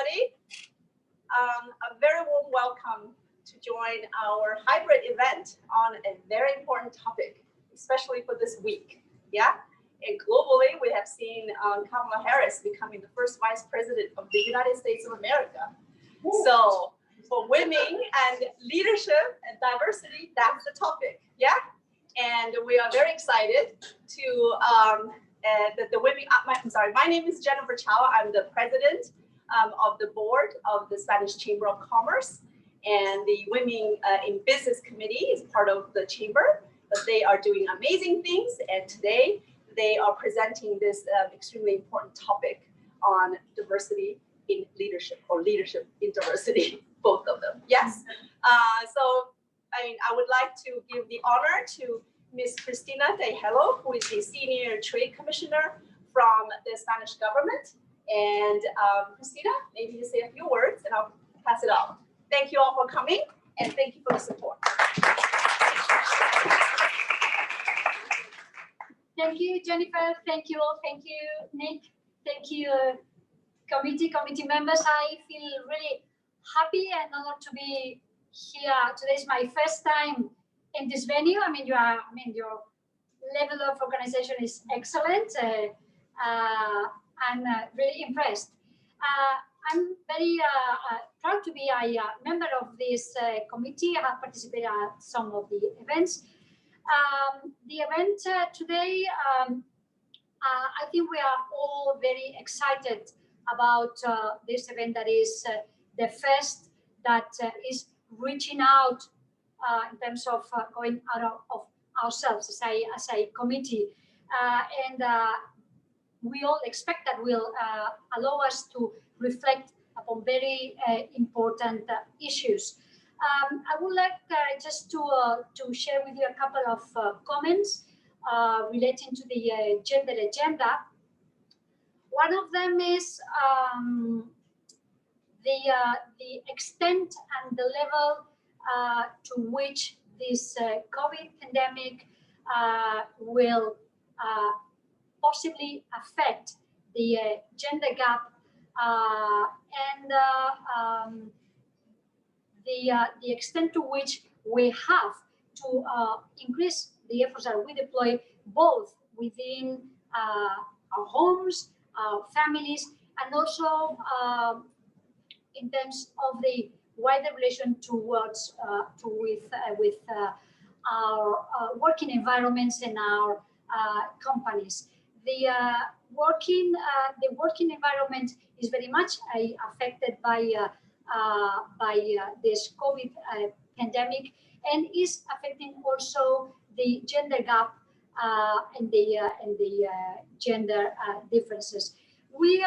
everybody. A very warm welcome to join our hybrid event on a very important topic, especially for this week. Yeah, and globally, we have seen Kamala Harris becoming the first vice president of the United States of America. Ooh. So for women and leadership and diversity, that's the topic. Yeah, and we are very excited to that the women. My name is Jennifer Chow. I'm the president of the board of the Spanish Chamber of Commerce, and the Women in Business Committee is part of the chamber. But they are doing amazing things, and today they are presenting this extremely important topic on diversity in leadership, or leadership in diversity, both of them. Yes. So I would like to give the honor to Ms. Cristina Teijelo, who is the Senior Trade Commissioner from the Spanish government. And Cristina, maybe you say a few words and I'll pass it on. Thank you all for coming and thank you for the support. Thank you, Jennifer. Thank you all. Thank you, Nick. Thank you, committee members. I feel really happy and honored to be here. Today is my first time in this venue. Your level of organization is excellent. I'm really impressed. I'm very proud to be a member of this committee. I have participated at some of the events. The event today, I think we are all very excited about this event that is the first that is reaching out in terms of going out of ourselves as a committee. We all expect that will allow us to reflect upon very important issues. I would like just to share with you a couple of comments relating to the gender agenda. One of them is the extent and the level to which this COVID pandemic will possibly affect the gender gap and the extent to which we have to increase the efforts that we deploy both within our homes, our families, and also in terms of the wider relation towards with our working environments and our companies. The working environment is very much affected by this COVID pandemic, and is affecting also the gender gap and the gender differences. We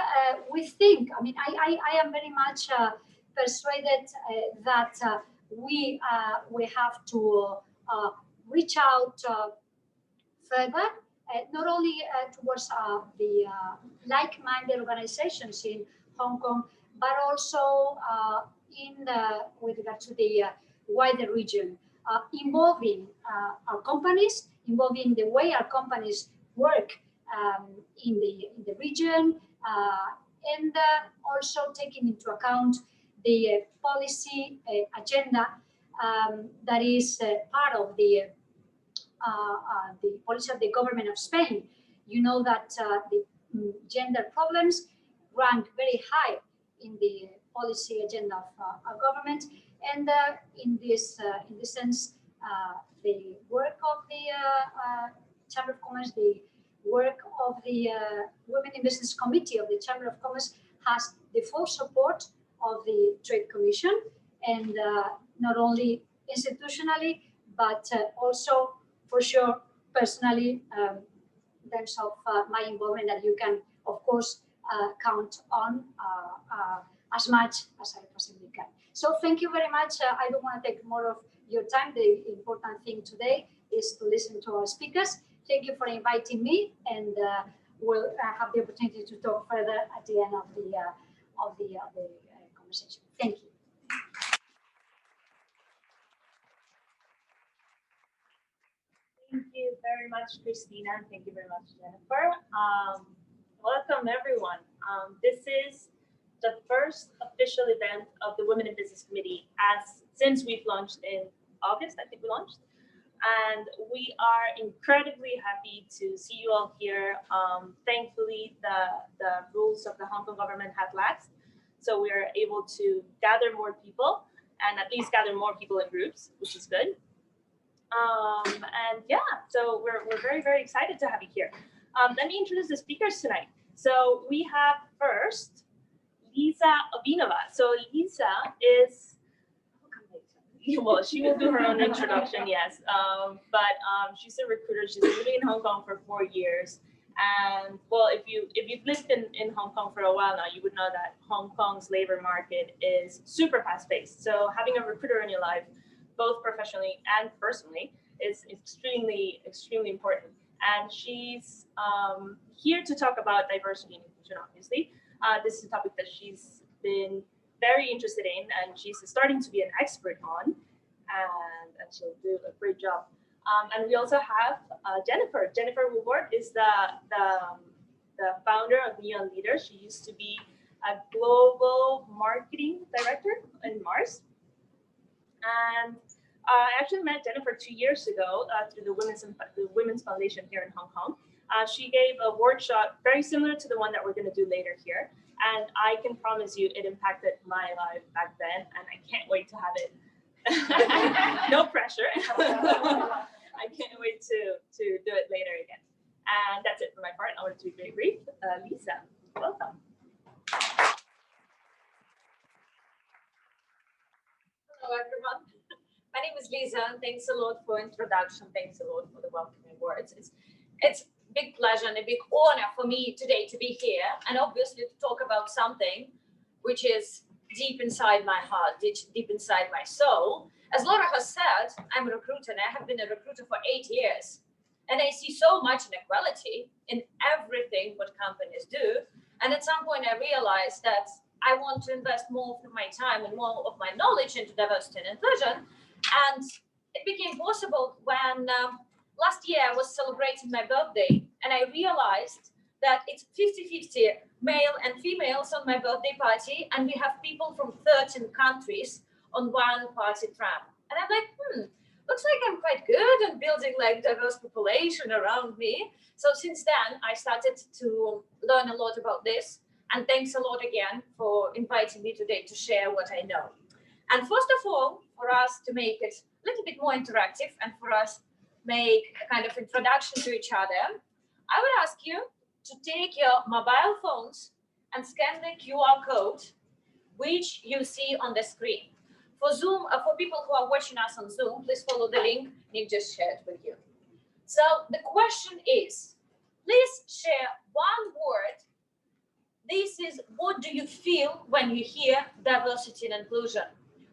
think. I am very much persuaded that we have to reach out further. Not only towards the like-minded organizations in Hong Kong, but also with regard to the wider region, involving our companies, involving the way our companies work in the region, and also taking into account the policy agenda that is part of the policy of the government of Spain. You know that the gender problems rank very high in the policy agenda of our government, and in this sense, the work of the Chamber of Commerce, the work of the Women in Business Committee of the Chamber of Commerce has the full support of the Trade Commission, and not only institutionally, but also for sure personally, in terms of my involvement, that you can, of course, count on as much as I possibly can. So thank you very much. I don't want to take more of your time. The important thing today is to listen to our speakers. Thank you for inviting me, and we'll have the opportunity to talk further at the end of the conversation. Thank you. Thank you very much, Cristina. Thank you very much, Jennifer. Welcome, everyone. This is the first official event of the Women in Business Committee since we've launched in August, I think we launched. And we are incredibly happy to see you all here. Thankfully, the rules of the Hong Kong government have laxed, so we are able to gather more people and at least gather more people in groups, which is good. And yeah, so we're very, very excited to have you here. Let me introduce the speakers tonight. So we have first Liza Ovinova. So Liza is, well, she will do her own introduction, yes. But she's a recruiter. She's been living in Hong Kong for 4 years. And well, if you've lived in Hong Kong for a while now, you would know that Hong Kong's labor market is super fast-paced. So having a recruiter in your life, both professionally and personally, is extremely, extremely important. And she's here to talk about diversity and inclusion, obviously. This is a topic that she's been very interested in, and she's starting to be an expert on, and she'll do a great job. And we also have Jennifer. Jennifer Woollford is the founder of Neon Leaders. She used to be a global marketing director in Mars. And I actually met Jennifer 2 years ago through the Women's Foundation here in Hong Kong. She gave a workshop very similar to the one that we're going to do later here. And I can promise you it impacted my life back then, and I can't wait to have it. No pressure. I can't wait to do it later again. And that's it for my part. I wanted to be very brief. Liza, welcome. Hello, everyone. My name is Liza, and thanks a lot for introduction. Thanks a lot for the welcoming words. It's a big pleasure and a big honor for me today to be here, and obviously to talk about something which is deep inside my heart, deep inside my soul. As Laura has said, I'm a recruiter, and I have been a recruiter for 8 years. And I see so much inequality in everything what companies do. And at some point I realized that I want to invest more of my time and more of my knowledge into diversity and inclusion. And it became possible when last year I was celebrating my birthday, and I realized that it's 50-50 male and females on my birthday party, and we have people from 13 countries on one party tram. And I'm like, looks like I'm quite good at building like diverse population around me. So since then, I started to learn a lot about this. And thanks a lot again for inviting me today to share what I know. And first of all, for us to make it a little bit more interactive and for us make a kind of introduction to each other, I would ask you to take your mobile phones and scan the QR code, which you see on the screen. For Zoom, for people who are watching us on Zoom, please follow the link Nick just shared with you. So the question is, please share one word. This is, what do you feel when you hear diversity and inclusion?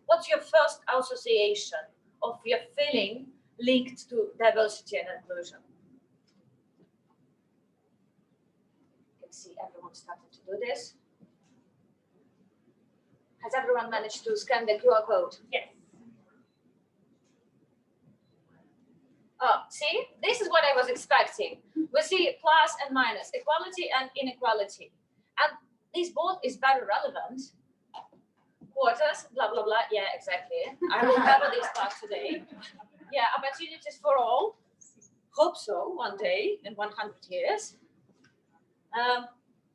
What's your first association of your feeling linked to diversity and inclusion? You can see everyone started to do this. Has everyone managed to scan the QR code? Yes. Oh, see, this is what I was expecting. We see plus and minus, equality and inequality. And this both is very relevant. Quarters, blah, blah, blah. Yeah, exactly. I will cover this part today. Yeah, opportunities for all. Hope so, one day, in 100 years.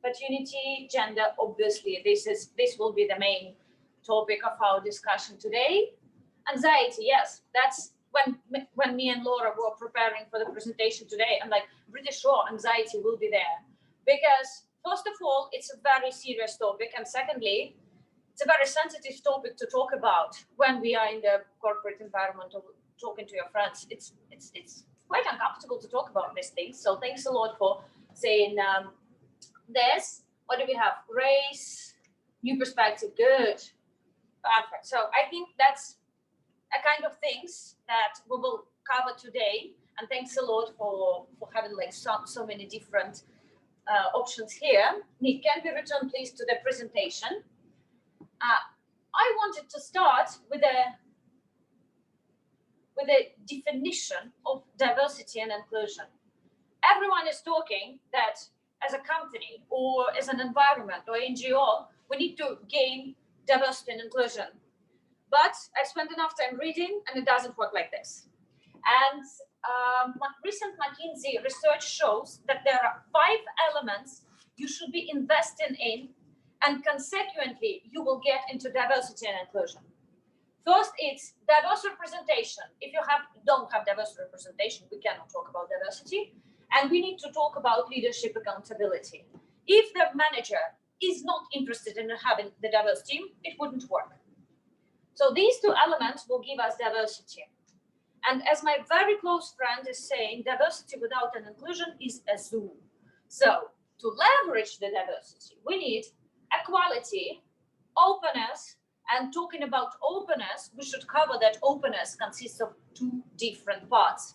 Opportunity, gender, obviously, this will be the main topic of our discussion today. Anxiety, yes, that's when me and Laura were preparing for the presentation today. I'm like, pretty sure anxiety will be there. Because first of all, it's a very serious topic. And secondly, it's a very sensitive topic to talk about when we are in the corporate environment or talking to your friends. It's quite uncomfortable to talk about these things. So thanks a lot for saying this. What do we have? Race, new perspective, good. Perfect. So I think that's a kind of things that we will cover today. And thanks a lot for having like so many different options here. Nick, can we return please to the presentation? I wanted to start with a definition of diversity and inclusion. Everyone is talking that as a company or as an environment or NGO, we need to gain diversity and inclusion. But I spent enough time reading, and it doesn't work like this. And recent McKinsey research shows that there are 5 elements you should be investing in, and consequently, you will get into diversity and inclusion. First, it's diverse representation. If you don't have diverse representation, we cannot talk about diversity. And we need to talk about leadership accountability. If the manager is not interested in having the diverse team, it wouldn't work. So these 2 elements will give us diversity. And as my very close friend is saying, diversity without an inclusion is a zoo. So to leverage the diversity, we need equality, openness, and talking about openness, we should cover that openness consists of 2 different parts.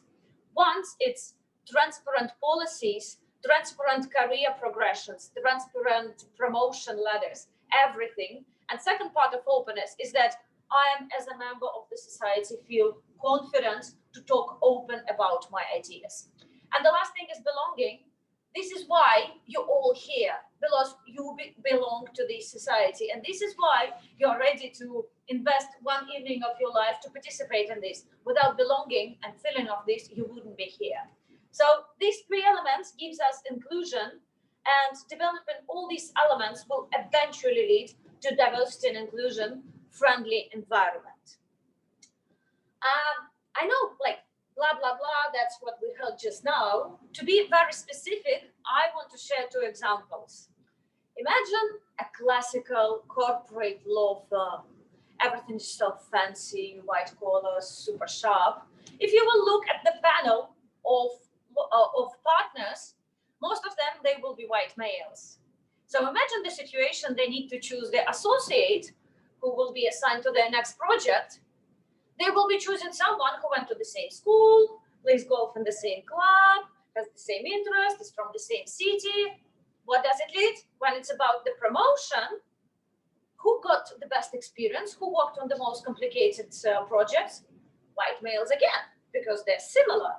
One, it's transparent policies, transparent career progressions, transparent promotion ladders, everything. And second part of openness is that I am, as a member of the society, feel confident to talk open about my ideas. And the last thing is belonging. This is why you're all here, because you belong to this society. And this is why you're ready to invest one evening of your life to participate in this. Without belonging and feeling of this, you wouldn't be here. So these 3 elements gives us inclusion, and developing all these elements will eventually lead to diversity and inclusion friendly environment. I know, like, blah, blah, blah, that's what we heard just now. To be very specific, I want to share 2 examples. Imagine a classical corporate law firm. Everything is so fancy, white collars, super sharp. If you will look at the panel of partners, most of them, they will be white males. So imagine the situation, they need to choose the associate who will be assigned to their next project. They will be choosing someone who went to the same school, plays golf in the same club, has the same interest, is from the same city. What does it lead? When it's about the promotion, who got the best experience, who worked on the most complicated projects? White males again, because they're similar.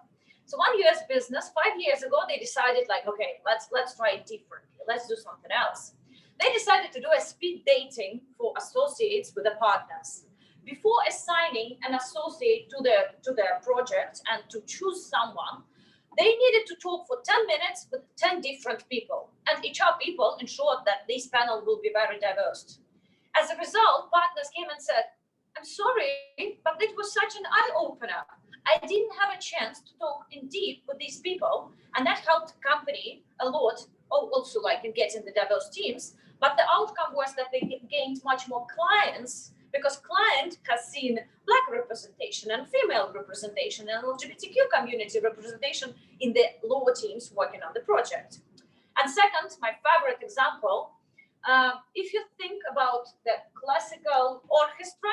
So one US business, 5 years ago, they decided, like, okay, let's try it differently. Let's do something else. They decided to do a speed dating for associates with the partners. Before assigning an associate to their project and to choose someone, they needed to talk for 10 minutes with 10 different people. And HR people ensured that this panel will be very diverse. As a result, partners came and said, I'm sorry, but it was such an eye-opener. I didn't have a chance to talk in deep with these people, and that helped the company a lot, also like in getting the diverse teams. But the outcome was that they gained much more clients, because client has seen Black representation and female representation and LGBTQ community representation in the lower teams working on the project. And second, my favorite example, if you think about the classical orchestra,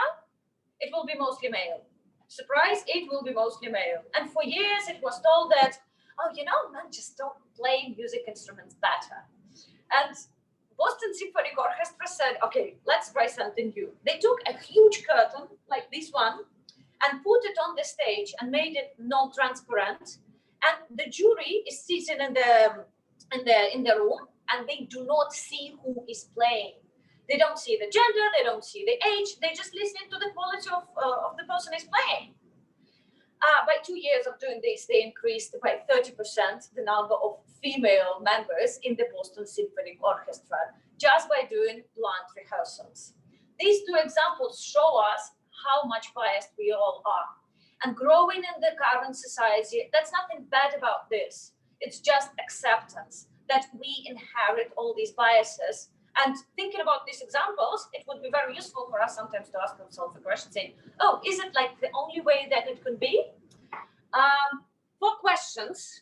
it will be mostly male. Surprise, it will be mostly male. And for years it was told that, oh, you know, men just don't play music instruments better. And Boston Symphonic Orchestra said, okay, let's try something new. They took a huge curtain like this one and put it on the stage and made it non-transparent. And the jury is sitting in the room, and they do not see who is playing. They don't see the gender, they don't see the age, they just listen to the quality of the person is playing. By 2 years of doing this, they increased by 30% the number of female members in the Boston Symphonic Orchestra, just by doing blunt rehearsals. These 2 examples show us how much biased we all are. And growing in the current society, that's nothing bad about this. It's just acceptance that we inherit all these biases. And thinking about these examples, it would be very useful for us sometimes to ask ourselves the question saying, oh, is it like the only way that it could be? 4 questions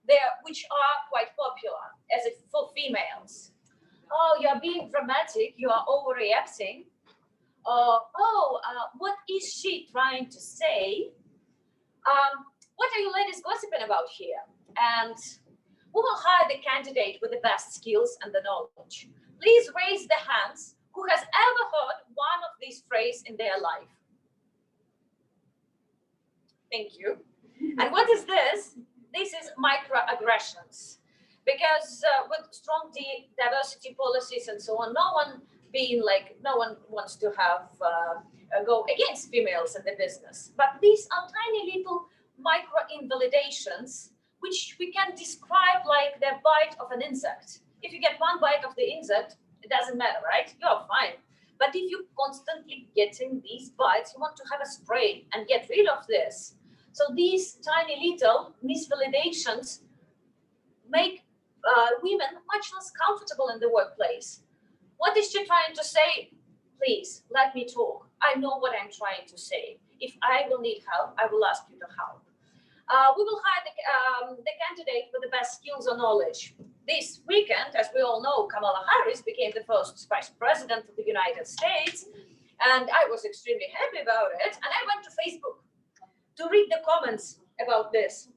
there, which are quite popular, as if for females. Oh, you're being dramatic, you are overreacting. What is she trying to say? What are you ladies gossiping about here? And who will hire the candidate with the best skills and the knowledge? Please raise the hands who has ever heard one of these phrases in their life. Thank you. And what is this? This is microaggressions. Because with strong diversity policies and so on, no one being like, no one wants to have go against females in the business. But these are tiny little micro invalidations, which we can describe like the bite of an insect. If you get one bite of the insect, it doesn't matter, right? You're fine. But if you're constantly getting these bites, you want to have a spray and get rid of this. So these tiny little misvalidations make women much less comfortable in the workplace. What is she trying to say? Please, let me talk. I know what I'm trying to say. If I will need help, I will ask you to help. We will hire the candidate with the best skills or knowledge. This weekend, as we all know, Kamala Harris became the first vice president of the United States, and I was extremely happy about it. And I went to Facebook to read the comments about this.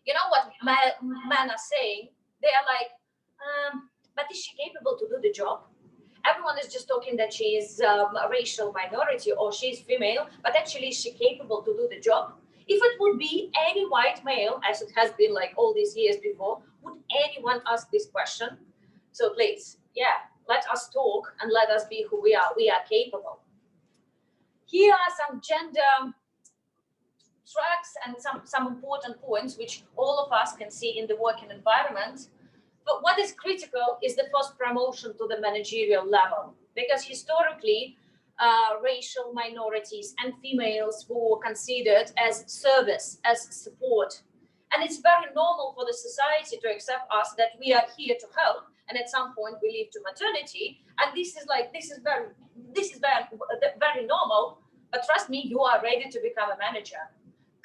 You know what men are saying? They are like, but is she capable to do the job? Everyone is just talking that she is a racial minority or she's female, but actually is she capable to do the job? If it would be any white male, as it has been like all these years before, would anyone ask this question? So please, yeah, let us talk and let us be who we are. We are capable. Here are some gender tracks and some important points which all of us can see in the working environment. But what is critical is the first promotion to the managerial level, because historically, racial minorities and females were considered as service, as support. And it's very normal for the society to accept us that we are here to help, and at some point we leave to maternity. And this is very normal. But trust me, you are ready to become a manager.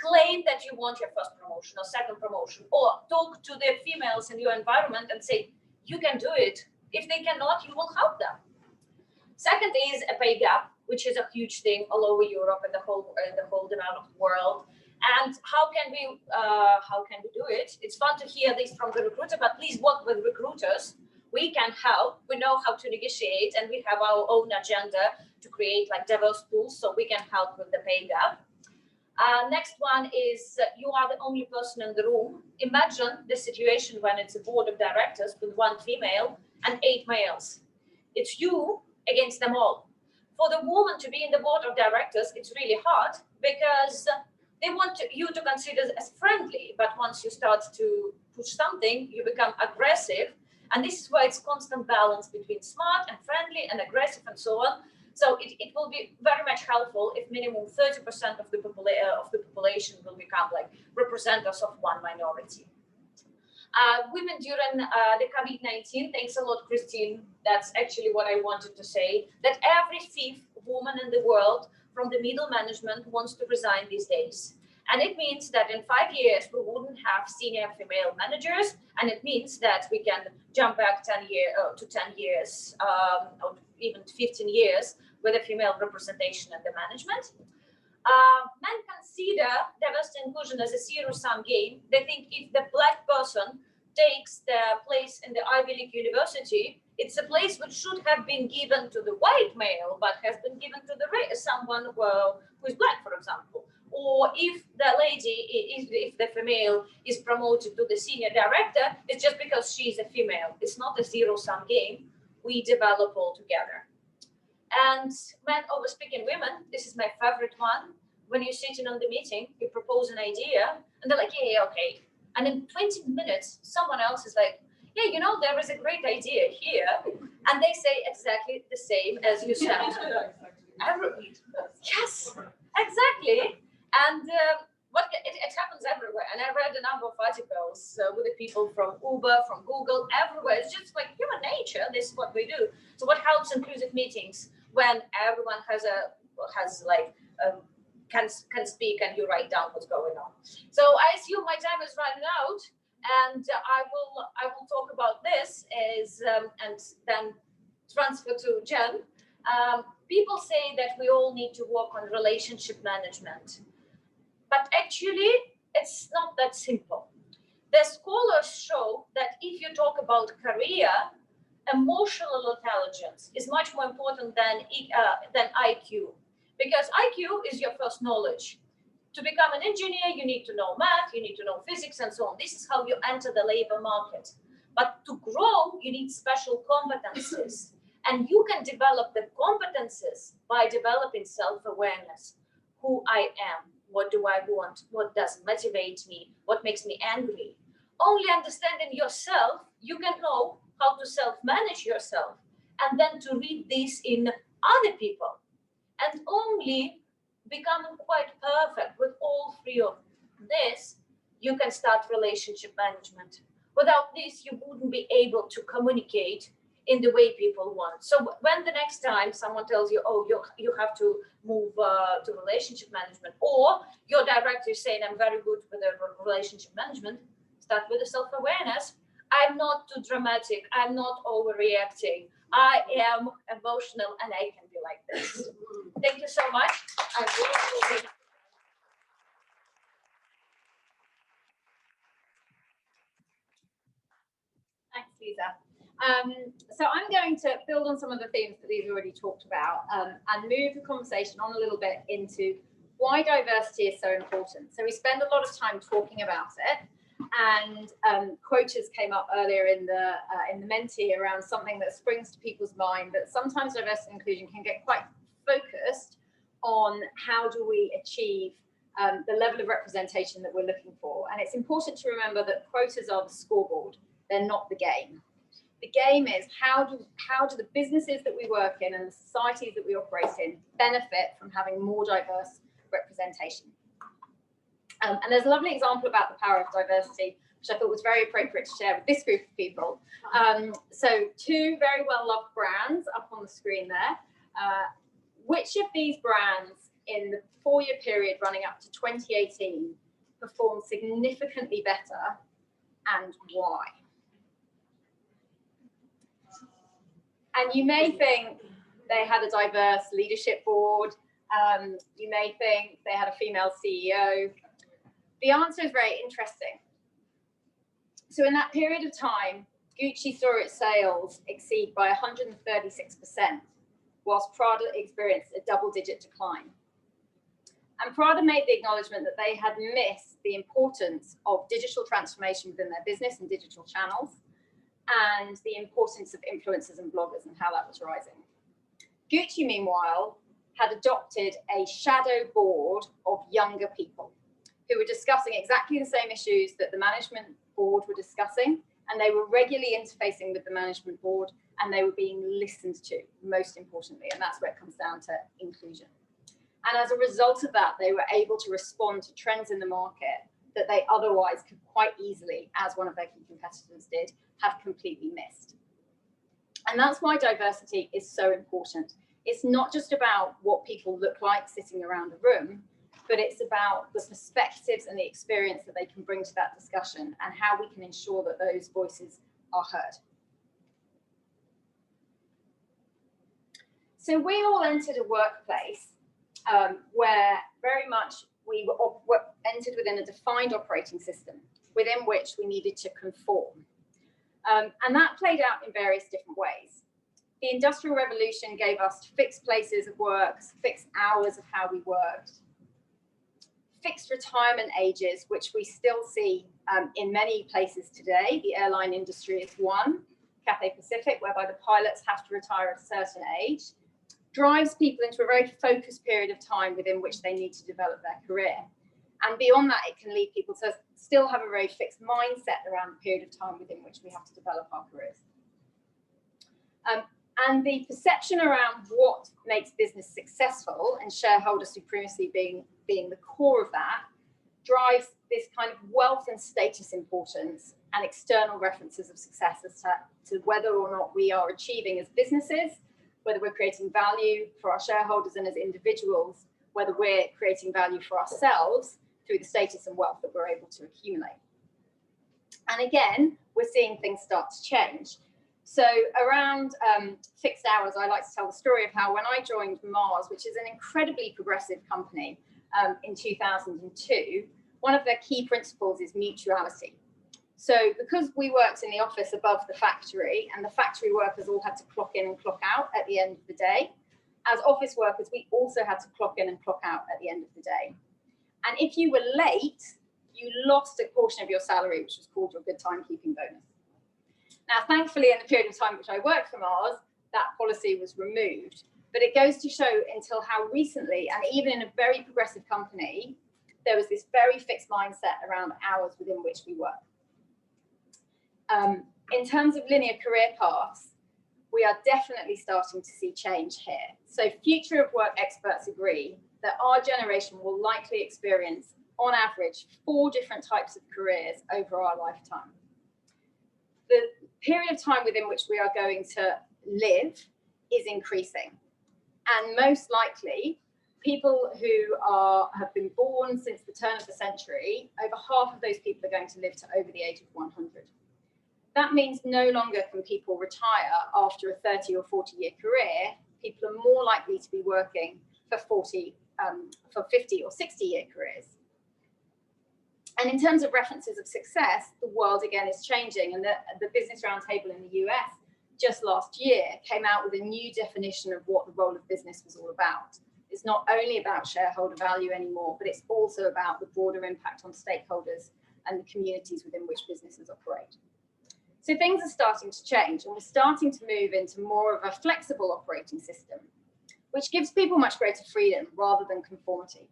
Claim that you want your first promotion or second promotion, or talk to the females in your environment and say, you can do it. If they cannot, you will help them. Second is a pay gap, which is a huge thing all over Europe and the whole developed world. And how can we do it? It's fun to hear this from the recruiter, but please work with recruiters. We can help. We know how to negotiate, and we have our own agenda to create like diverse pools, so we can help with the pay gap. Next one is you are the only person in the room. Imagine the situation when it's a board of directors with one female and 8 males. It's you against them all. For the woman to be in the board of directors, it's really hard because they want you to consider as friendly. But once you start to push something, you become aggressive. And this is why it's constant balance between smart and friendly and aggressive and so on. So it will be very much helpful if minimum 30% of the population will become like representatives of one minority. Women during the COVID-19, thanks a lot, Cristina. That's actually what I wanted to say, that every 5th woman in the world from the middle management wants to resign these days. And it means that in 5 years, we wouldn't have senior female managers. And it means that we can jump back 10 years, or even 15 years with a female representation in the management. Men consider diversity and inclusion as a zero-sum game. They think if the black person takes the place in the Ivy League university, it's a place which should have been given to the white male, but has been given to someone who is black, for example. Or if the female is promoted to the senior director, it's just because she's a female. It's not a zero-sum game. We develop all together. And men over speaking women, this is my favorite one. When you're sitting on the meeting, you propose an idea, and they're like, yeah, okay. And in 20 minutes, someone else is like, yeah, you know, there is a great idea here. And they say exactly the same as you said. Yes, exactly. And it happens everywhere. And I read a number of articles with the people from Uber, from Google, everywhere. It's just like human nature. This is what we do. So what helps inclusive meetings when everyone can speak and you write down what's going on. So I assume my time is running out, and I will talk about this and then transfer to Jen. People say that we all need to work on relationship management. But actually, it's not that simple. The scholars show that if you talk about career, emotional intelligence is much more important than IQ. Because IQ is your first knowledge. To become an engineer, you need to know math, you need to know physics, and so on. This is how you enter the labor market. But to grow, you need special competencies. And you can develop the competences by developing self-awareness. Who I am, what do I want, what does motivate me, what makes me angry. Only understanding yourself, you can know how to self-manage yourself, and then to read this in other people. And only becoming quite perfect with all three of this, you can start relationship management. Without this, you wouldn't be able to communicate in the way people want. So when the next time someone tells you, oh, you have to move to relationship management, or your director is saying, I'm very good with the relationship management, start with the self-awareness. I'm not too dramatic. I'm not overreacting. I am emotional and I can be like this. Thank you so much. I really Thanks, Liza. So I'm going to build on some of the themes that Liza already talked about and move the conversation on a little bit into why diversity is so important. So we spend a lot of time talking about it, and quotas came up earlier in the Menti around something that springs to people's mind, that sometimes diversity and inclusion can get quite focused on how do we achieve the level of representation that we're looking for. And it's important to remember that quotas are the scoreboard, they're not the game. The game is how do the businesses that we work in and the societies that we operate in benefit from having more diverse representation. And there's a lovely example about the power of diversity, which I thought was very appropriate to share with this group of people. So two very well-loved brands up on the screen there. Which of these brands in the 4-year period running up to 2018 performed significantly better, and why? And you may think they had a diverse leadership board. You may think they had a female CEO. The answer is very interesting. So in that period of time, Gucci saw its sales exceed by 136%, whilst Prada experienced a double-digit decline. And Prada made the acknowledgement that they had missed the importance of digital transformation within their business and digital channels, and the importance of influencers and bloggers and how that was rising. Gucci, meanwhile, had adopted a shadow board of younger people who were discussing exactly the same issues that the management board were discussing, and they were regularly interfacing with the management board, and they were being listened to, most importantly, and that's where it comes down to inclusion. And as a result of that, they were able to respond to trends in the market that they otherwise could quite easily, as one of their key competitors did, have completely missed. And that's why diversity is so important. It's not just about what people look like sitting around a room, but it's about the perspectives and the experience that they can bring to that discussion and how we can ensure that those voices are heard. So we all entered a workplace where very much we were entered within a defined operating system within which we needed to conform. And that played out in various different ways. The Industrial Revolution gave us fixed places of work, fixed hours of how we worked, fixed retirement ages, which we still see in many places today. The airline industry is one, Cathay Pacific, whereby the pilots have to retire at a certain age, drives people into a very focused period of time within which they need to develop their career. And beyond that, it can lead people to still have a very fixed mindset around the period of time within which we have to develop our careers. And the perception around what makes business successful, and shareholder supremacy being the core of that, drives this kind of wealth and status importance and external references of success as to whether or not we are achieving as businesses, whether we're creating value for our shareholders and as individuals, whether we're creating value for ourselves through the status and wealth that we're able to accumulate. And again, we're seeing things start to change. So around fixed hours, I like to tell the story of how when I joined Mars, which is an incredibly progressive company in 2002, one of their key principles is mutuality. So because we worked in the office above the factory and the factory workers all had to clock in and clock out at the end of the day, as office workers, we also had to clock in and clock out at the end of the day. And if you were late, you lost a portion of your salary, which was called your good timekeeping bonus. Now, thankfully, in the period of time which I worked for Mars, that policy was removed. But it goes to show until how recently, and even in a very progressive company, there was this very fixed mindset around hours within which we work. In terms of linear career paths, we are definitely starting to see change here. So future of work experts agree that our generation will likely experience, on average, 4 different types of careers over our lifetime. The period of time within which we are going to live is increasing. And most likely, people who have been born since the turn of the century, over half of those people are going to live to over the age of 100. That means no longer can people retire after a 30 or 40-year career. People are more likely to be working for 50 or 60-year careers. And in terms of references of success, the world again is changing. And the Business Roundtable in the US just last year came out with a new definition of what the role of business was all about. It's not only about shareholder value anymore, but it's also about the broader impact on stakeholders and the communities within which businesses operate. So things are starting to change, and we're starting to move into more of a flexible operating system, which gives people much greater freedom rather than conformity.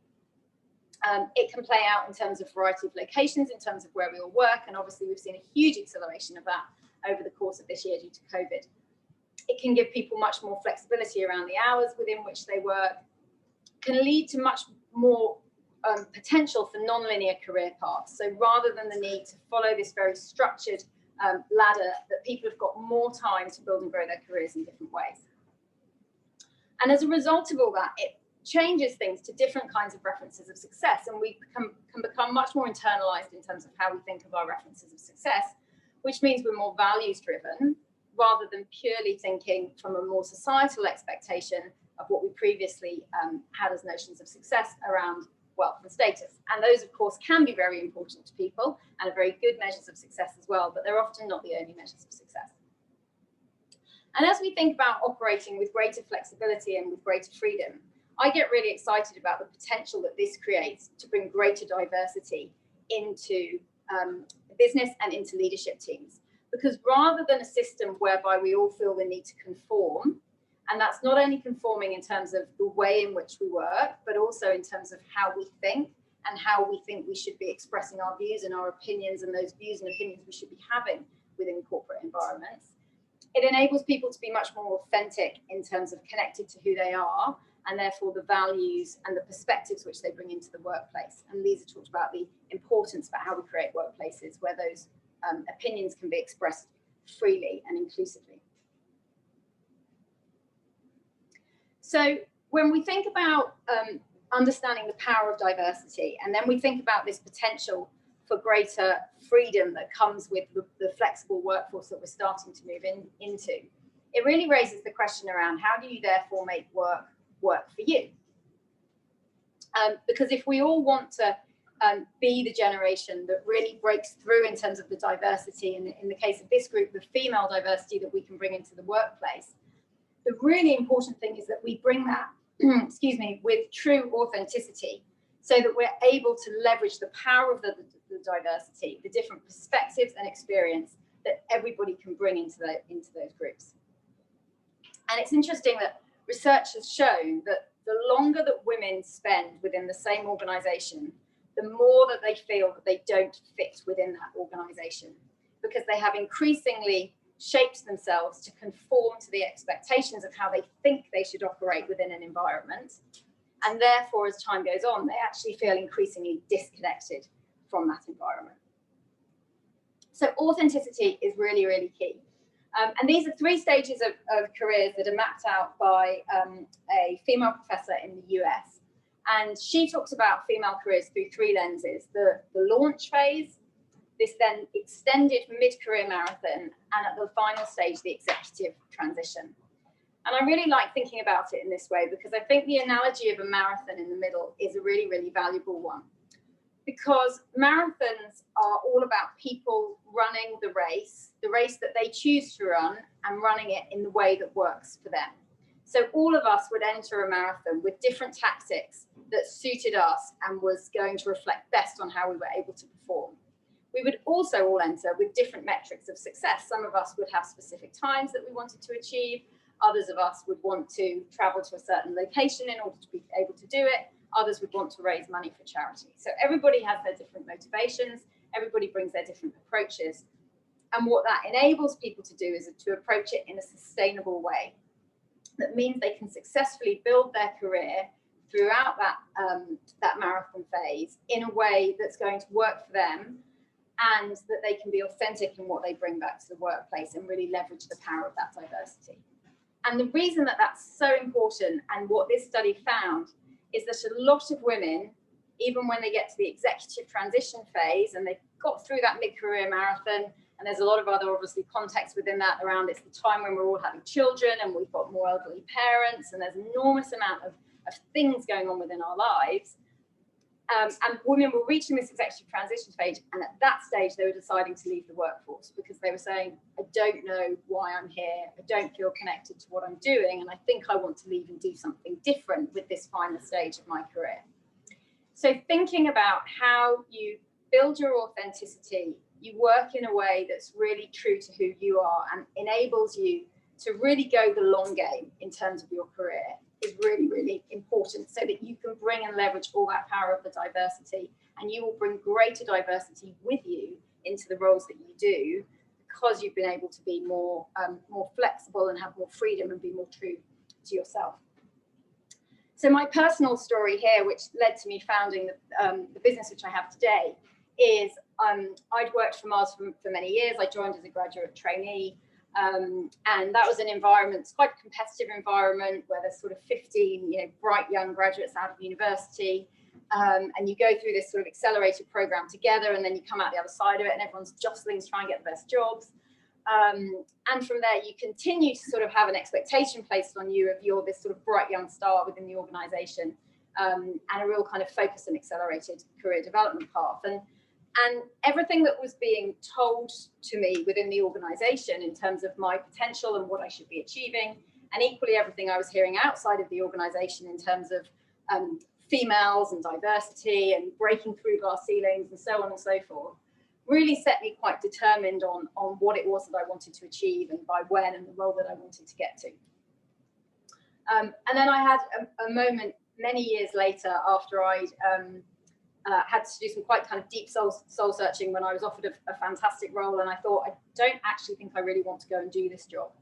It can play out in terms of variety of locations, in terms of where we all work, and obviously we've seen a huge acceleration of that over the course of this year due to COVID. It can give people much more flexibility around the hours within which they work, can lead to much more potential for non-linear career paths. So rather than the need to follow this very structured ladder, that people have got more time to build and grow their careers in different ways. And as a result of all that, it changes things to different kinds of references of success, and we can become much more internalized in terms of how we think of our references of success, which means we're more values driven rather than purely thinking from a more societal expectation of what we previously had as notions of success around wealth and status. And those, of course, can be very important to people and are very good measures of success as well, but they're often not the only measures of success. And as we think about operating with greater flexibility and with greater freedom, I get really excited about the potential that this creates to bring greater diversity into business and into leadership teams. Because rather than a system whereby we all feel the need to conform, and that's not only conforming in terms of the way in which we work, but also in terms of how we think and how we think we should be expressing our views and our opinions, and those views and opinions we should be having within corporate environments. It enables people to be much more authentic in terms of connected to who they are, and therefore the values and the perspectives which they bring into the workplace. And Liza talked about the importance about how we create workplaces where those opinions can be expressed freely and inclusively. So when we think about understanding the power of diversity, and then we think about this potential for greater freedom that comes with the flexible workforce that we're starting to move into, it really raises the question around how do you therefore make work for you? Because if we all want to be the generation that really breaks through in terms of the diversity, and in the case of this group, the female diversity that we can bring into the workplace, the really important thing is that we bring that, excuse me, with true authenticity, so that we're able to leverage the power of the diversity, the different perspectives and experience that everybody can bring into those groups. And it's interesting that research has shown that the longer that women spend within the same organization, the more that they feel that they don't fit within that organization, because they have increasingly shaped themselves to conform to the expectations of how they think they should operate within an environment. And therefore, as time goes on, they actually feel increasingly disconnected from that environment. So authenticity is really, really key. And these are 3 stages of careers that are mapped out by a female professor in the US. And she talks about female careers through 3 lenses: the launch phase, this then extended mid-career marathon, and at the final stage, the executive transition. And I really like thinking about it in this way, because I think the analogy of a marathon in the middle is a really, really valuable one. Because marathons are all about people running the race that they choose to run, and running it in the way that works for them. So all of us would enter a marathon with different tactics that suited us and was going to reflect best on how we were able to perform. We would also all enter with different metrics of success. Some of us would have specific times that we wanted to achieve. Others of us would want to travel to a certain location in order to be able to do it. Others would want to raise money for charity. So everybody has their different motivations. Everybody brings their different approaches. And what that enables people to do is to approach it in a sustainable way. That means they can successfully build their career throughout that marathon phase in a way that's going to work for them, and that they can be authentic in what they bring back to the workplace and really leverage the power of that diversity. And the reason that that's so important, and what this study found, is that a lot of women, even when they get to the executive transition phase and they've got through that mid-career marathon, and there's a lot of other obviously context within that around it's the time when we're all having children and we've got more elderly parents and there's an enormous amount of things going on within our lives. And women were reaching this executive transition stage, and at that stage they were deciding to leave the workforce because they were saying, I don't know why I'm here, I don't feel connected to what I'm doing, and I think I want to leave and do something different with this final stage of my career. So thinking about how you build your authenticity, you work in a way that's really true to who you are and enables you to really go the long game in terms of your career, is really, really important, so that you can bring and leverage all that power of the diversity, and you will bring greater diversity with you into the roles that you do, because you've been able to be more flexible and have more freedom and be more true to yourself. So my personal story here, which led to me founding the business which I have today, is I'd worked for Mars for many years. I joined as a graduate trainee. And that was an environment, it's quite a competitive environment, where there's sort of 15 bright young graduates out of university, and you go through this sort of accelerated program together, and then you come out the other side of it and everyone's jostling to try and get the best jobs, and from there you continue to sort of have an expectation placed on you of you're this sort of bright young star within the organization, and a real kind of focus and accelerated career development path. And everything that was being told to me within the organization in terms of my potential and what I should be achieving, and equally everything I was hearing outside of the organization in terms of females and diversity and breaking through glass ceilings and so on and so forth, really set me quite determined on what it was that I wanted to achieve and by when, and the role that I wanted to get to. And then I had a moment many years later after I'd had to do some quite kind of deep soul searching when I was offered a fantastic role, and I thought, I don't actually think I really want to go and do this job.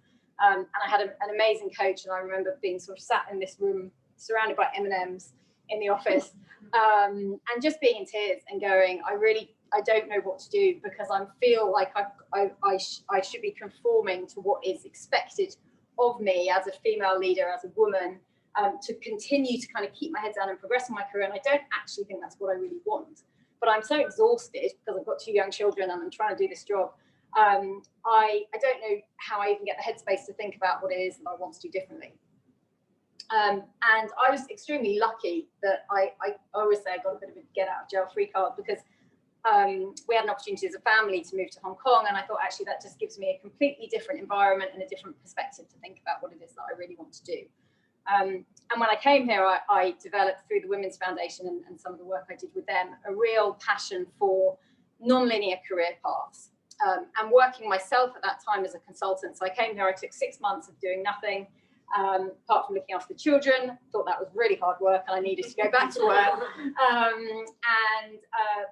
And I had an amazing coach, and I remember being sort of sat in this room surrounded by M&Ms in the office, and just being in tears and going, I don't know what to do, because I feel like I should be conforming to what is expected of me as a female leader, as a woman, to continue to kind of keep my head down and progress in my career. And I don't actually think that's what I really want. But I'm so exhausted because I've got 2 young children and I'm trying to do this job. I don't know how I even get the headspace to think about what it is that I want to do differently. And I was extremely lucky that I always say I got a bit of a get out of jail free card, because we had an opportunity as a family to move to Hong Kong, and I thought actually that just gives me a completely different environment and a different perspective to think about what it is that I really want to do. And when I came here, I developed through the Women's Foundation and some of the work I did with them, a real passion for non-linear career paths, and working myself at that time as a consultant. So I came here, I took 6 months of doing nothing, apart from looking after the children. Thought that was really hard work and I needed to go back to work.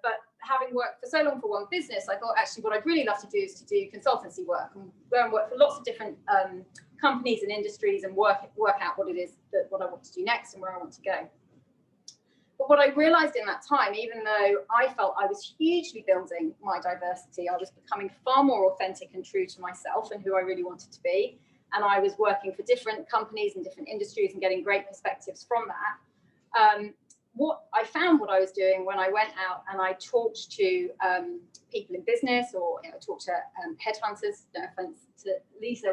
But having worked for so long for one business, I thought actually what I'd really love to do is to do consultancy work and go and work for lots of different companies and industries and work out what it is what I want to do next and where I want to go. But what I realized in that time, even though I felt I was hugely building my diversity, I was becoming far more authentic and true to myself and who I really wanted to be. And I was working for different companies and different industries and getting great perspectives from that. What I found what I was doing when I went out and I talked to people in business, or I talked to headhunters, no offense to Liza,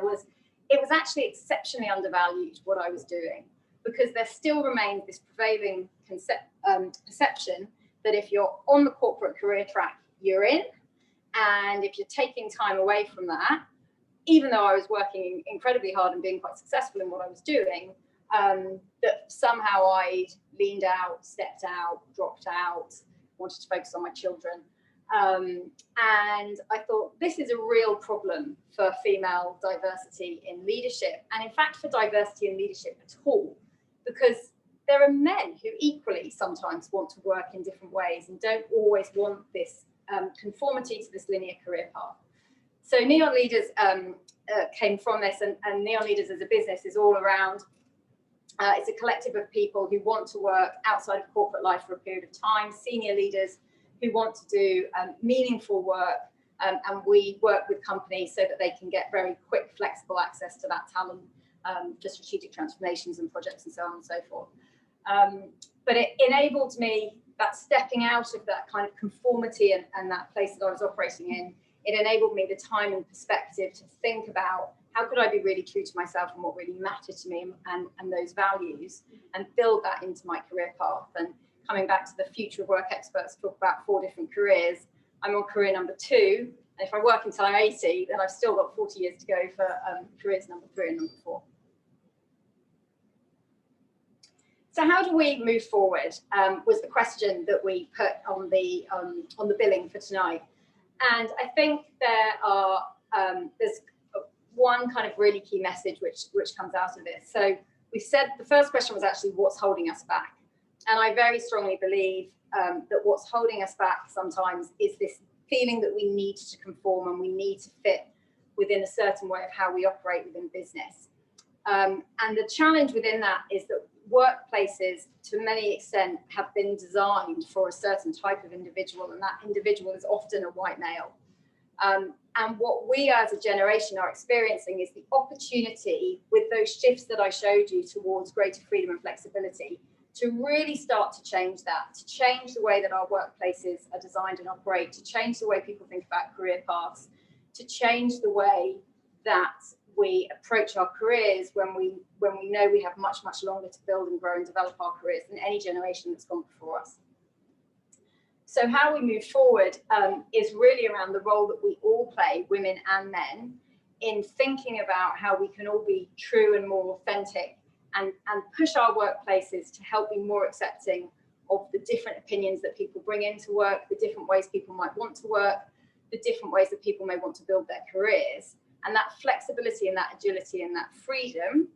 it was actually exceptionally undervalued what I was doing, because there still remains this prevailing perception that if you're on the corporate career track, you're in, and if you're taking time away from that, even though I was working incredibly hard and being quite successful in what I was doing, that somehow I'd leaned out, stepped out, dropped out, wanted to focus on my children. And I thought this is a real problem for female diversity in leadership, and in fact for diversity in leadership at all, because there are men who equally sometimes want to work in different ways and don't always want this conformity to this linear career path. So Neon Leaders came from this, and Neon Leaders as a business is all around, it's a collective of people who want to work outside of corporate life for a period of time, senior leaders who want to do meaningful work, and we work with companies so that they can get very quick, flexible access to that talent for strategic transformations and projects and so on and so forth. But it enabled me, that stepping out of that kind of conformity and that place that I was operating in, it enabled me the time and perspective to think about how could I be really true to myself and what really mattered to me and those values, and build that into my career path. And coming back to the future of work experts talk about 4 different careers, I'm on career number 2. And if I work until I'm 80, then I've still got 40 years to go for careers number 3 and number 4. So how do we move forward was the question that we put on the billing for tonight. And I think there's one kind of really key message which comes out of this. So we said the first question was actually what's holding us back. And I very strongly believe that what's holding us back sometimes is this feeling that we need to conform and we need to fit within a certain way of how we operate within business. And the challenge within that is that workplaces, to many extent, have been designed for a certain type of individual, and that individual is often a white male. And what we as a generation are experiencing is the opportunity with those shifts that I showed you towards greater freedom and flexibility to really start to change that, to change the way that our workplaces are designed and operate, to change the way people think about career paths, to change the way that we approach our careers when we know we have much, much longer to build and grow and develop our careers than any generation that's gone before us. So how we move forward is really around the role that we all play, women and men, in thinking about how we can all be true and more authentic and push our workplaces to help be more accepting of the different opinions that people bring into work, the different ways people might want to work, the different ways that people may want to build their careers. And that flexibility and that agility and that freedom,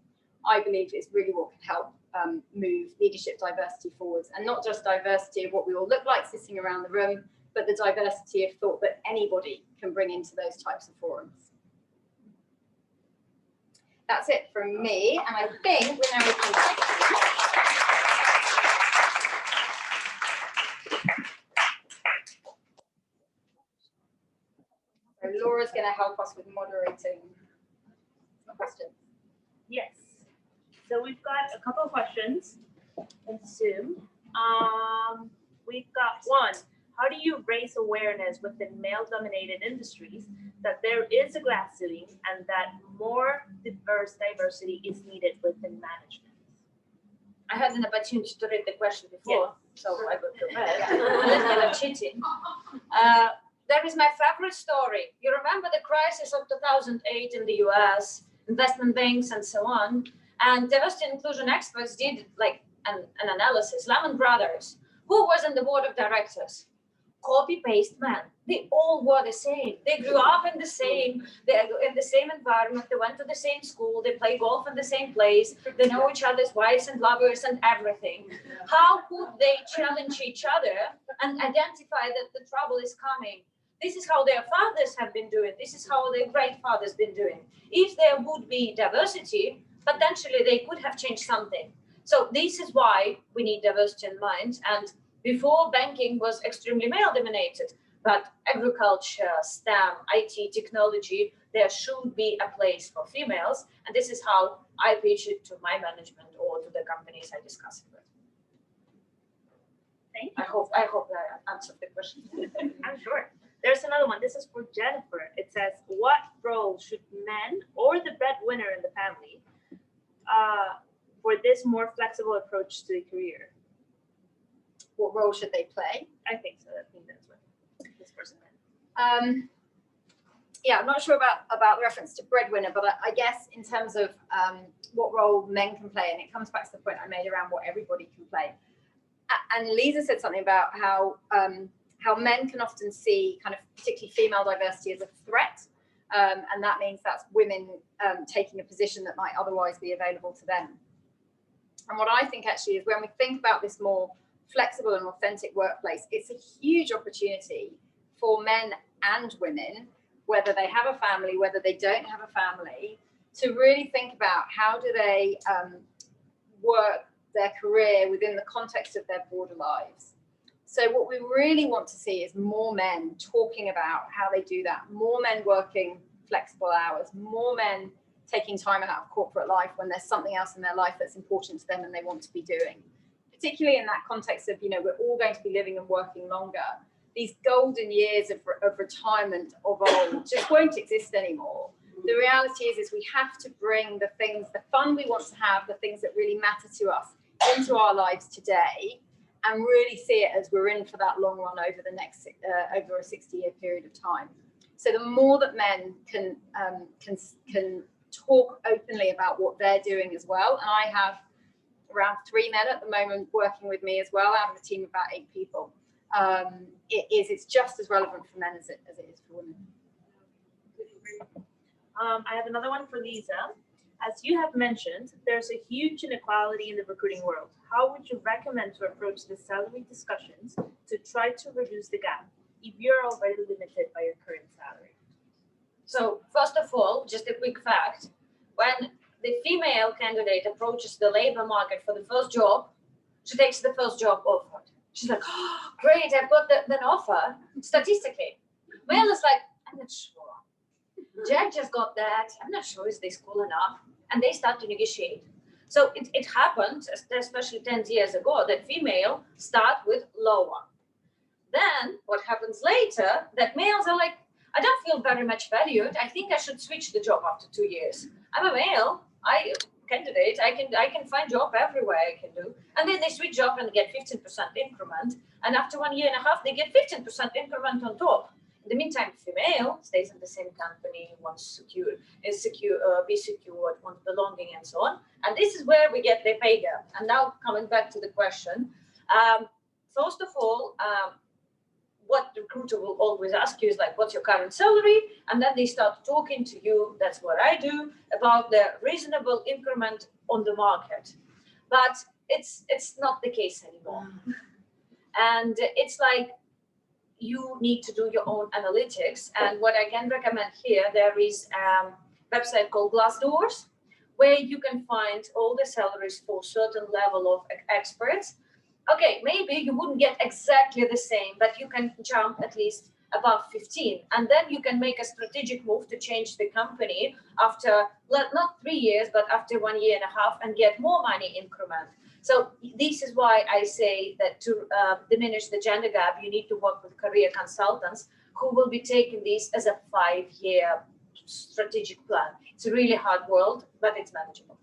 I believe, is really what can help move leadership diversity forwards. And not just diversity of what we all look like sitting around the room, but the diversity of thought that anybody can bring into those types of forums. That's it from me, and I think we're now looking back. So Laura's going to help us with moderating some questions. Yes. So we've got a couple of questions in Zoom. We've got one. How do you raise awareness within male-dominated industries that there is a glass ceiling and that more diversity is needed within management? I had an opportunity to read the question before, so I will prepare. A little bit of cheating. There is my favorite story. You remember the crisis of 2008 in the US, investment banks and so on. And diversity and inclusion experts did like an analysis. Lehman Brothers, who was in the board of directors? Copy-paste men. They all were the same. They grew up in the same environment. They went to the same school. They play golf in the same place. They know each other's wives and lovers and everything. How could they challenge each other and identify that the trouble is coming? This is how their fathers have been doing. This is how their great fathers been doing. If there would be diversity, potentially they could have changed something. So this is why we need diversity in mind. And before, banking was extremely male dominated, but agriculture, STEM, IT, technology, there should be a place for females. And this is how I pitch it to my management or to the companies I discuss it with. Thank you. I hope I answered the question. I'm sure. There's another one. This is for Jennifer. It says, what role should men or the breadwinner in the family for this more flexible approach to the career? What role should they play? I think so. I think that's what this person meant. Yeah, I'm not sure about the reference to breadwinner, but I guess in terms of what role men can play, and it comes back to the point I made around what everybody can play. And Liza said something about how how men can often see kind of particularly female diversity as a threat. And that means that's women taking a position that might otherwise be available to them. And what I think actually is when we think about this more flexible and authentic workplace, it's a huge opportunity for men and women, whether they have a family, whether they don't have a family, to really think about how do they work their career within the context of their broader lives. So what we really want to see is more men talking about how they do that, more men working flexible hours, more men taking time out of corporate life when there's something else in their life that's important to them and they want to be doing. Particularly in that context of, you know, we're all going to be living and working longer. These golden years of retirement of old just won't exist anymore. The reality is we have to bring the things, the fun we want to have, the things that really matter to us into our lives today, and really see it as we're in for that long run over the next over a 60-year period of time. So the more that men can talk openly about what they're doing as well, and I have around 3 men at the moment working with me as well, out of a team of about 8 people. It's just as relevant for men as it is for women. I have another one for Liza. As you have mentioned, there's a huge inequality in the recruiting world. How would you recommend to approach the salary discussions to try to reduce the gap if you're already limited by your current salary? So first of all, just a quick fact, when the female candidate approaches the labor market for the first job, she takes the first job offered. She's like, oh, great, I've got an offer. Statistically, male is like, I'm not sure. Jack just got that. I'm not sure, is this cool enough? And they start to negotiate. So it happened, especially 10 years ago, that female start with lower. Then what happens later, that males are like, I don't feel very much valued. I think I should switch the job after 2 years. I'm a male. I can find job everywhere I can do. And then they switch job and get 15% increment. And after 1.5 years, they get 15% increment on top. In the meantime, female stays in the same company, wants be secured, wants belonging, and so on. And this is where we get the pay gap. And now coming back to the question, first of all, what the recruiter will always ask you is like, what's your current salary? And then they start talking to you, that's what I do, about the reasonable increment on the market. But it's not the case anymore. And it's like, you need to do your own analytics. And what I can recommend here, there is a website called Glassdoor, where you can find all the salaries for a certain level of experts. Okay, maybe you wouldn't get exactly the same, but you can jump at least above 15. And then you can make a strategic move to change the company after, not 3 years, but after 1.5 years and get more money increment. So this is why I say that to diminish the gender gap, you need to work with career consultants who will be taking this as a 5-year strategic plan. It's a really hard world, but it's manageable.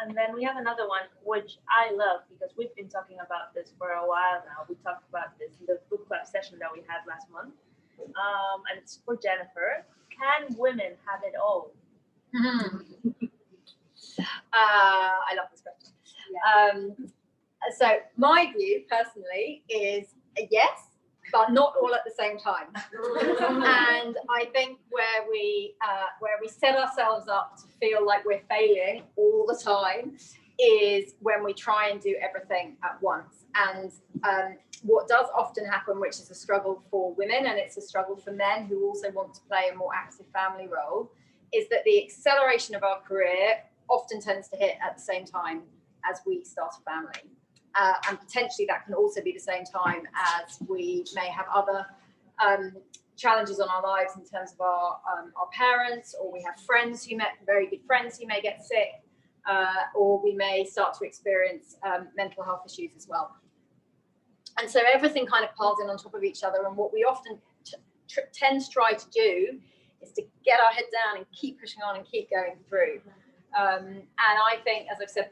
And then we have another one, which I love because we've been talking about this for a while now. We talked about this in the book club session that we had last month. And it's for Jennifer. Can women have it all? I love this question. Yeah. So my view personally is a yes, but not all at the same time. And I think where we set ourselves up to feel like we're failing all the time is when we try and do everything at once. And what does often happen, which is a struggle for women, and it's a struggle for men who also want to play a more active family role, is that the acceleration of our career often tends to hit at the same time as we start a family. And potentially that can also be the same time as we may have other challenges on our lives in terms of our parents, or we have friends very good friends who may get sick, or we may start to experience mental health issues as well. And so everything kind of piles in on top of each other. And what we often tend to try to do is to get our head down and keep pushing on and keep going through. And I think, as I've said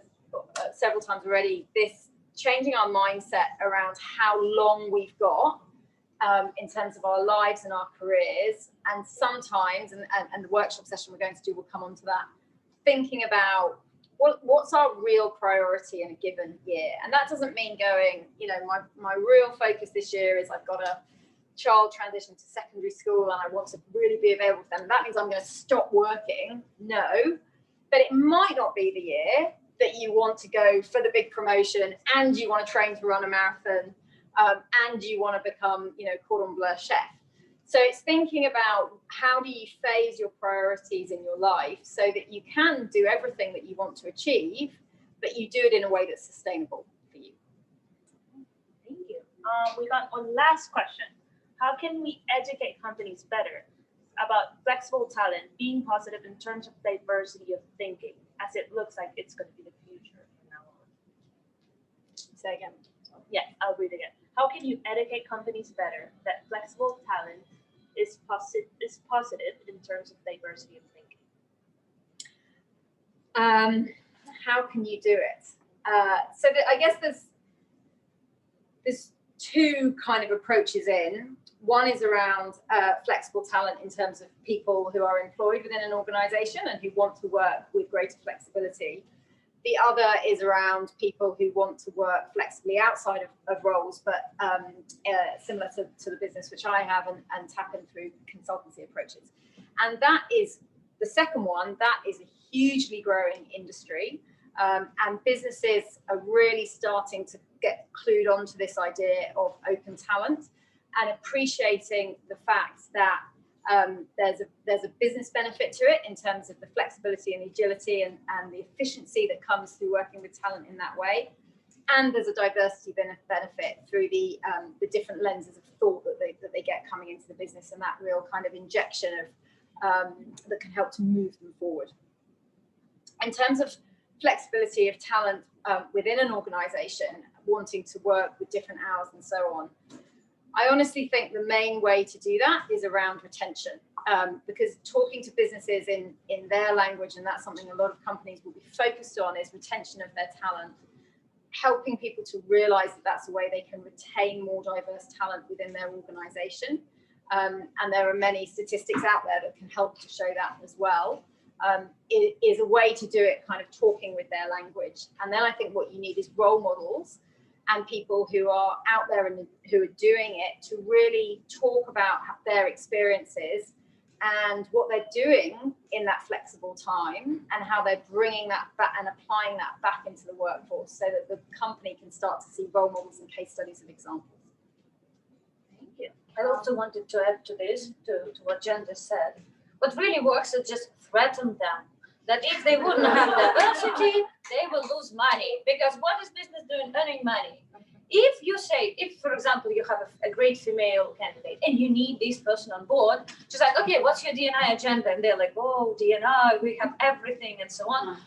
several times already, this changing our mindset around how long we've got in terms of our lives and our careers, and sometimes, and the workshop session we're going to do will come on to that, thinking about what's our real priority in a given year? And that doesn't mean going, you know, my real focus this year is I've got a child transition to secondary school and I want to really be available for them. That means I'm going to stop working. No, but it might not be the year that you want to go for the big promotion and you want to train to run a marathon and you want to become, you know, cordon bleu chef. So it's thinking about how do you phase your priorities in your life so that you can do everything that you want to achieve, but you do it in a way that's sustainable for you. Thank you. We got one last question. How can we educate companies better about flexible talent being positive in terms of diversity of thinking, as it looks like it's going to be the future from now on? Say again. Yeah, I'll read again. How can you educate companies better that flexible talent is positive in terms of diversity of thinking? How can you do it? So I guess there's two kind of approaches in. One is around flexible talent in terms of people who are employed within an organization and who want to work with greater flexibility. The other is around people who want to work flexibly outside of roles, but similar to the business which I have and tap in through consultancy approaches. And that is the second one, that is a hugely growing industry. And businesses are really starting to get clued onto this idea of open talent and appreciating the fact that there's a business benefit to it in terms of the flexibility and the agility and the efficiency that comes through working with talent in that way. And there's a diversity benefit through the different lenses of thought that they get coming into the business and that real kind of injection of that can help to move them forward. In terms of flexibility of talent within an organization, wanting to work with different hours and so on, I honestly think the main way to do that is around retention, because talking to businesses in their language, and that's something a lot of companies will be focused on, is retention of their talent, helping people to realize that that's a way they can retain more diverse talent within their organization. And there are many statistics out there that can help to show that as well. It is a way to do it kind of talking with their language. And then I think what you need is role models and people who are out there and who are doing it to really talk about their experiences and what they're doing in that flexible time and how they're bringing that back and applying that back into the workforce so that the company can start to see role models and case studies and examples. Thank you. I also wanted to add to this, to what Jen just said. What really works is just threaten them. That if they wouldn't have diversity, they will lose money. Because what is business doing? Earning money. If you say, if for example, you have a great female candidate and you need this person on board, she's like, okay, what's your D&I agenda? And they're like, oh, D&I, we have everything and so on.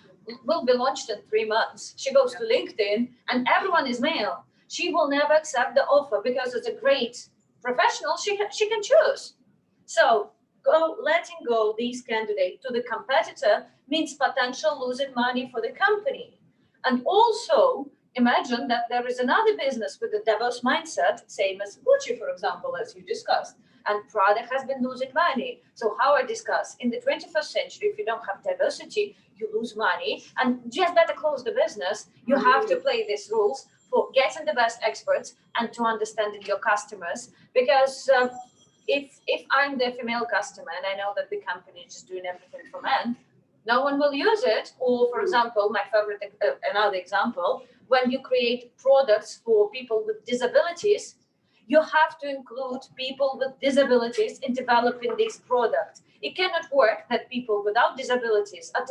Will be launched in 3 months. She goes to LinkedIn and everyone is male. She will never accept the offer because as a great professional, she can choose. So letting go these candidates to the competitor means potential losing money for the company. And also imagine that there is another business with a diverse mindset, same as Gucci, for example, as you discussed, and Prada has been losing money. So how I discussed, in the 21st century, if you don't have diversity, you lose money and just better close the business. You have to play these rules for getting the best experts and to understanding your customers. Because if I'm the female customer and I know that the company is just doing everything for men, no one will use it. Or, for example, my favorite, another example, when you create products for people with disabilities, you have to include people with disabilities in developing this product. It cannot work that people without disabilities are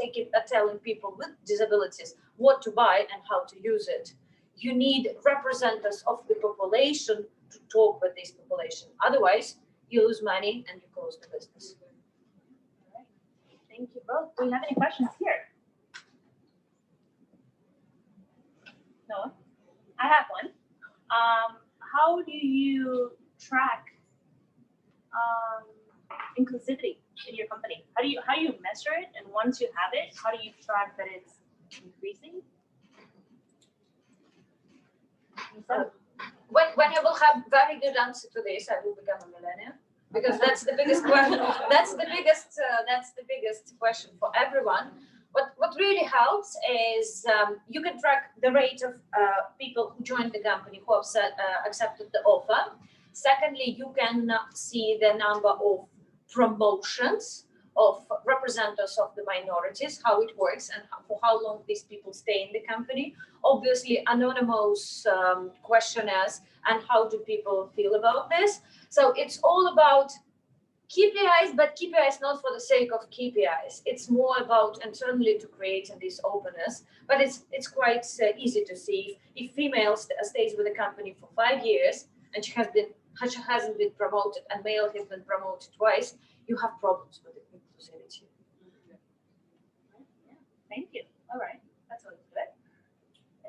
telling people with disabilities what to buy and how to use it. You need representatives of the population to talk with this population. Otherwise, you lose money and you close the business. All right. Thank you both. Do we have any questions here? No? I have one. How do you track inclusivity in your company? How do you measure it? And once you have it, how do you track that it's increasing? When you will have very good answer to this, I will become a millennial, because that's the biggest question. That's the biggest question for everyone. What really helps is you can track the rate of people who joined the company, who have accepted the offer. Secondly, you can see the number of promotions of representatives of the minorities, how it works, and for how long these people stay in the company. Obviously, anonymous questionnaires and how do people feel about this. So it's all about KPIs, but KPIs not for the sake of KPIs. It's more about internally to create this openness. But it's quite easy to see if female stays with the company for 5 years and she hasn't been promoted, and male has been promoted twice, you have problems with inclusivity. Yeah. Thank you. All right, that's all good.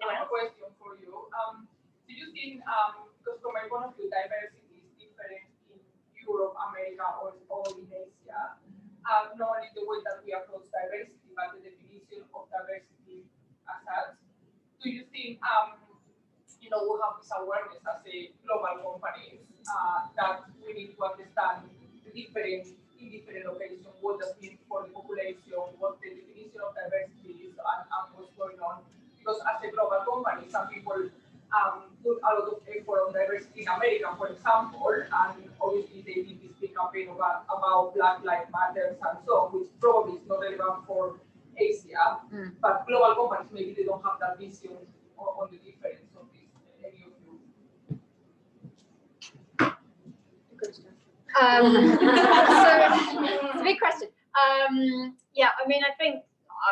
I have a question for you. Do you think, because from my point of view, diversity is different in Europe, America, or in Asia, not only the way that we approach diversity, but the definition of diversity as such. Do you think, we have this awareness as a global company that we need to understand the different in different locations, what does it mean for the population, what the definition of diversity is, and what's going on? Because as a global company, some people put a lot of effort on diversity in America, for example, and obviously they did this big campaign about Black Lives Matter and so on, which probably is not relevant for Asia, but global companies, maybe they don't have that vision on the difference of this. Any of you? So it's a big question. Yeah, I mean, I think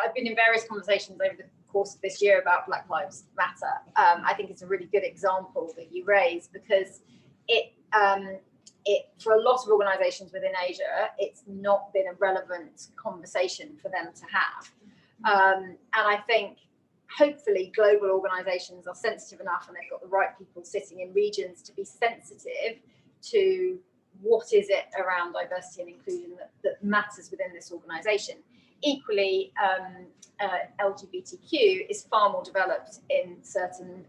I've been in various conversations over the course of this year about Black Lives Matter. I think it's a really good example that you raise, because it for a lot of organizations within Asia, it's not been a relevant conversation for them to have. And I think hopefully global organizations are sensitive enough, and they've got the right people sitting in regions to be sensitive to what is it around diversity and inclusion that matters within this organization. Equally, LGBTQ is far more developed in certain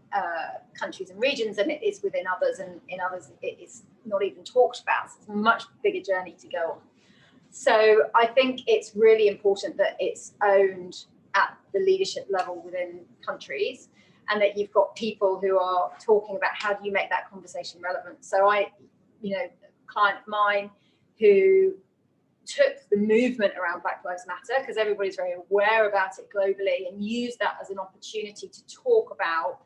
countries and regions than it is within others, and in others it is not even talked about. So it's a much bigger journey to go on. So I think it's really important that it's owned at the leadership level within countries, and that you've got people who are talking about how do you make that conversation relevant. So a client of mine who took the movement around Black Lives Matter, because everybody's very aware about it globally, and used that as an opportunity to talk about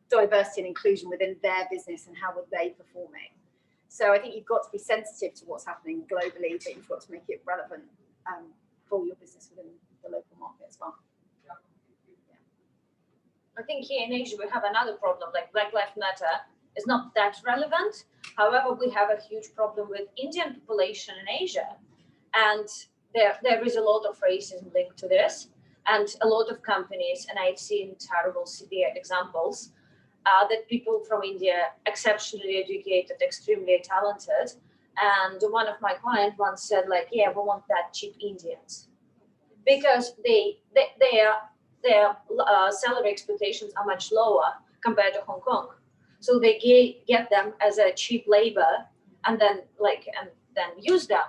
diversity and inclusion within their business and how were they performing. So I think you've got to be sensitive to what's happening globally, but you've got to make it relevant for your business within the local market as well. I think here in Asia we have another problem, like Black Lives Matter is not that relevant. However, we have a huge problem with Indian population in Asia, and there is a lot of racism linked to this, and a lot of companies, and I've seen terrible severe examples that people from India, exceptionally educated, extremely talented, and one of my clients once said, like, yeah, we want that cheap Indians, because their salary expectations are much lower compared to Hong Kong. So they get them as a cheap labor and then use them.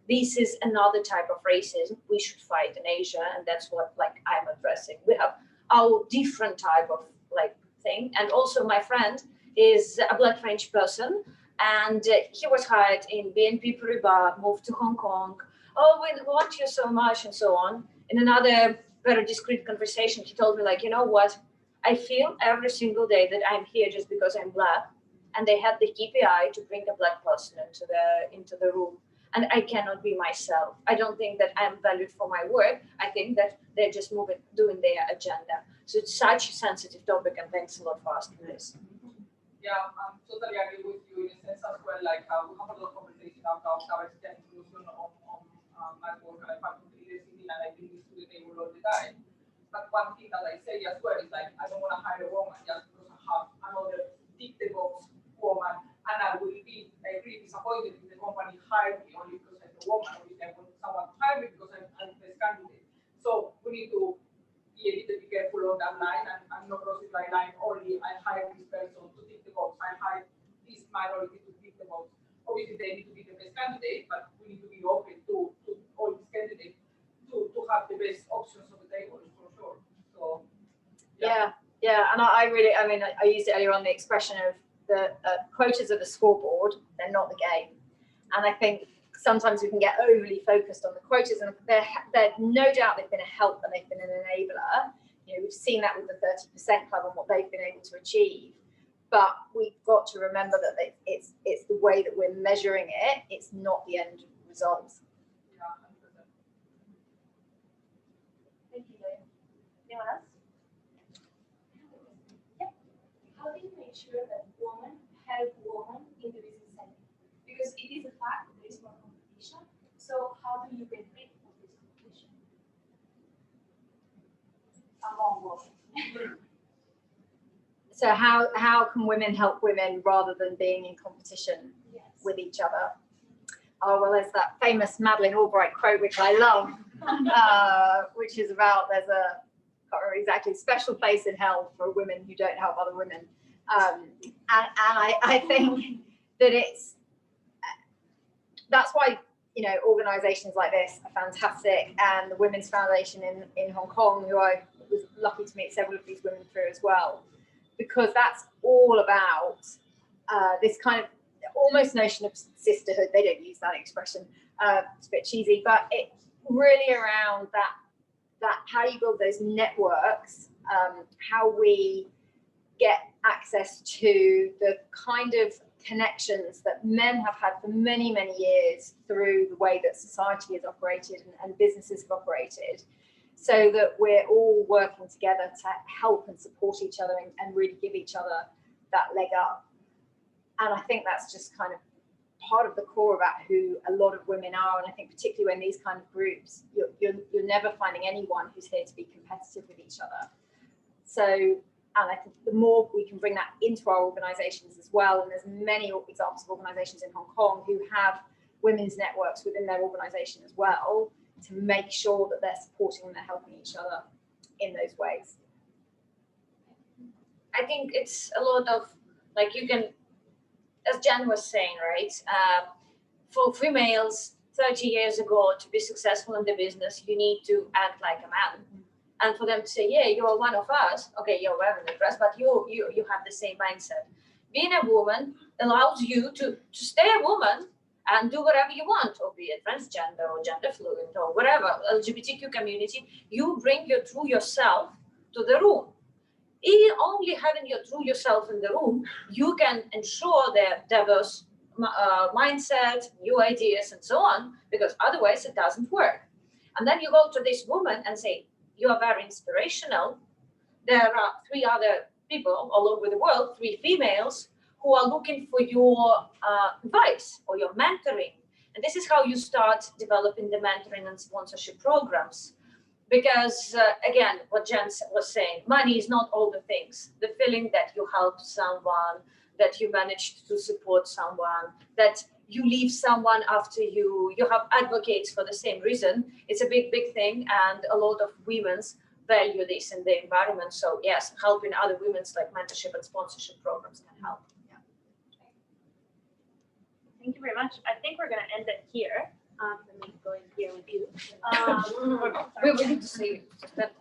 This is another type of racism we should fight in Asia, and that's what I'm addressing. We have our different type of thing. And also my friend is a Black French person, and he was hired in BNP Paribas, moved to Hong Kong. Oh, we want you so much, and so on. In another very discreet conversation, he told me, you know what? I feel every single day that I'm here just because I'm Black, and they had the KPI to bring a Black person into the room, and I cannot be myself. I don't think that I'm valued for my work. I think that they're just doing their agenda. So it's such a sensitive topic, and thanks a lot for asking this. Yeah, I'm totally agree with you in a sense as well. We have a lot of conversation about diversity and inclusion on my work, and I find leadership, and I bring this to the table all the time. But one thing that I say as well is I don't want to hire a woman just because I have another tick-the-box woman, and I will be really disappointed if the company hired me only because I'm a woman, or if I want someone to hire me because I'm the best candidate. So we need to be a little bit careful on that line, and not crossing my line only. I hire this person to tick the box. I hire this minority to tick the box. Obviously, they need to be the best candidate, but we need to be open to all these candidates to have the best options on the table for sure. So Yeah, and I mean, I used it earlier on, the expression of the quotas are the scoreboard, they're not the game. And I think sometimes we can get overly focused on the quotas, and they're no doubt they've been a help and they've been an enabler. You know, we've seen that with the 30% club and what they've been able to achieve. But we've got to remember that it's the way that we're measuring it. It's not the end result. yeah, 100%. Thank you, Liza. Anyone else? How do you make sure that women help women in the business setting? Because it is a fact that there is more competition. So how do you get rid of this competition among women? So how can women help women rather than being in competition Yes. with each other? Oh, well, there's that famous Madeleine Albright quote, which I love, which is about there's a, can't remember exactly, special place in hell for women who don't help other women. And I think that that's why, you know, organisations like this are fantastic, and the Women's Foundation in Hong Kong, who I was lucky to meet several of these women through as well, because that's all about this kind of almost notion of sisterhood. They don't use that expression, it's a bit cheesy, but it's really around that how you build those networks, how we get access to the kind of connections that men have had for many, many years through the way that society has operated and businesses have operated, so that we're all working together to help and support each other and really give each other that leg up. And I think that's just kind of part of the core about who a lot of women are. And I think particularly when these kind of groups, you're never finding anyone who's here to be competitive with each other. So, and I think the more we can bring that into our organisations as well, and there's many examples of organisations in Hong Kong who have women's networks within their organisation as well, to make sure that they're supporting and they're helping each other in those ways. I think it's a lot of, like, you can, as Jen was saying, right? For females 30 years ago, to be successful in the business, you need to act like a man. And for them to say, yeah, you're one of us. Okay, you're wearing the dress, but you have the same mindset. Being a woman allows you to stay a woman and do whatever you want, or be it transgender or gender fluid or whatever, LGBTQ community. You bring your true yourself to the room. In only having your true yourself in the room, you can ensure their diverse mindset, new ideas, and so on, because otherwise it doesn't work. And then you go to this woman and say, you are very inspirational. There are 3 other people all over the world, 3 females, who are looking for your advice or your mentoring. And this is how you start developing the mentoring and sponsorship programs. Because again, what Jen was saying, money is not all the things. The feeling that you helped someone, that you managed to support someone, that you leave someone after you have advocates for the same reason. It's a big, big thing. And a lot of women value this in the environment. So yes, helping other women's like mentorship and sponsorship programs can help. Yeah. Thank you very much. I think we're going to end it here. Let me go in here with you. We will need to see that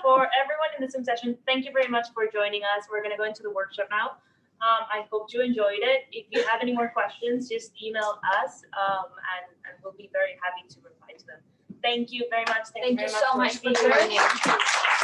for everyone in the Zoom session, thank you very much for joining us. We're going to go into the workshop now. I hope you enjoyed it. If you have any more questions, just email us, and we'll be very happy to reply to them. Thank you very much. Thank you so much for joining us.